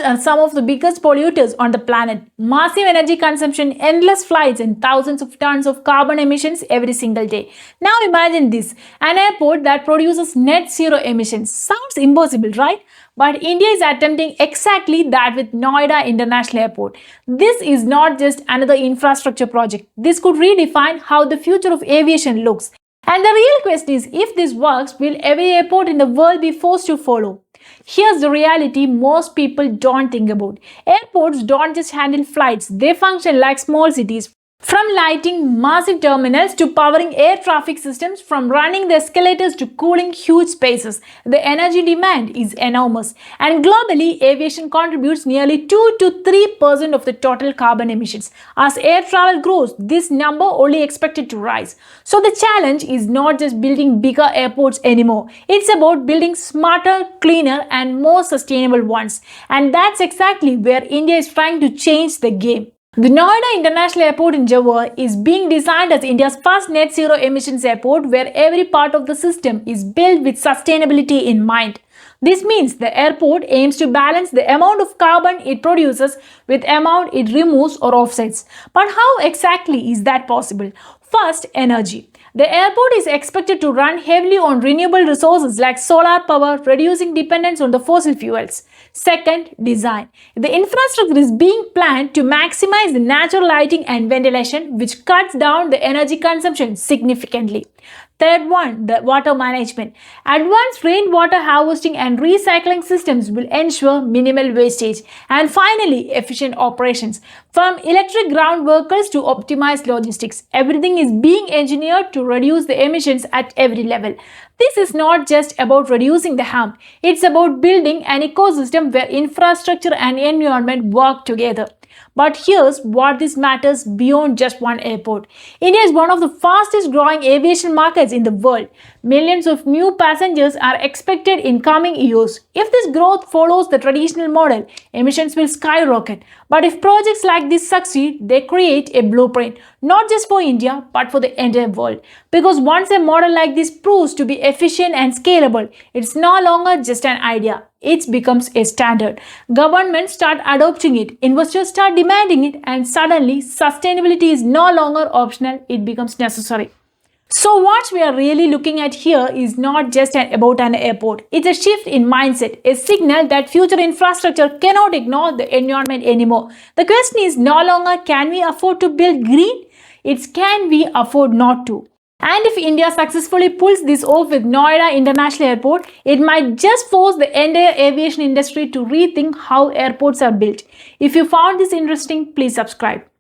are some of the biggest polluters on the planet. Massive energy consumption, endless flights, and thousands of tons of carbon emissions every single day. Now imagine this, an airport that produces net zero emissions. Sounds impossible, right? But India is attempting exactly that with Noida International Airport. This is not just another infrastructure project. This could redefine how the future of aviation looks. And the real question is, if this works, will every airport in the world be forced to follow? Here's the reality most people don't think about. Airports don't just handle flights, they function like small cities. From lighting massive terminals to powering air traffic systems, from running the escalators to cooling huge spaces, the energy demand is enormous. And globally, aviation contributes nearly 2 to 3% of the total carbon emissions. As air travel grows, this number only expected to rise. So the challenge is not just building bigger airports anymore. It's about building smarter, cleaner, and more sustainable ones. And that's exactly where India is trying to change the game. The Noida International Airport in Jewar is being designed as India's first net zero emissions airport, where every part of the system is built with sustainability in mind. This means the airport aims to balance the amount of carbon it produces with the amount it removes or offsets. But how exactly is that possible? First, energy. The airport is expected to run heavily on renewable resources like solar power, reducing dependence on the fossil fuels. Second, design. The infrastructure is being planned to maximize the natural lighting and ventilation, which cuts down the energy consumption significantly. Third one, the water management. Advanced rainwater harvesting and recycling systems will ensure minimal wastage. And finally, efficient operations. From electric ground vehicles to optimized logistics, everything is being engineered to reduce the emissions at every level. This is not just about reducing the harm, it's about building an ecosystem where infrastructure and environment work together. But here's what this matters beyond just one airport. India is one of the fastest growing aviation markets in the world. Millions of new passengers are expected in coming years. If this growth follows the traditional model, emissions will skyrocket. But if projects like this succeed, they create a blueprint, not just for India, but for the entire world. Because once a model like this proves to be efficient and scalable, it's no longer just an idea. It becomes a standard. Governments start adopting it, investors start demanding it, and suddenly sustainability is no longer optional, it becomes necessary. So what we are really looking at here is not just about an airport. It's a shift in mindset, a signal that future infrastructure cannot ignore the environment anymore. The question is no longer can we afford to build green? It's can we afford not to? And if India successfully pulls this off with Noida International Airport, it might just force the entire aviation industry to rethink how airports are built. If you found this interesting, please subscribe.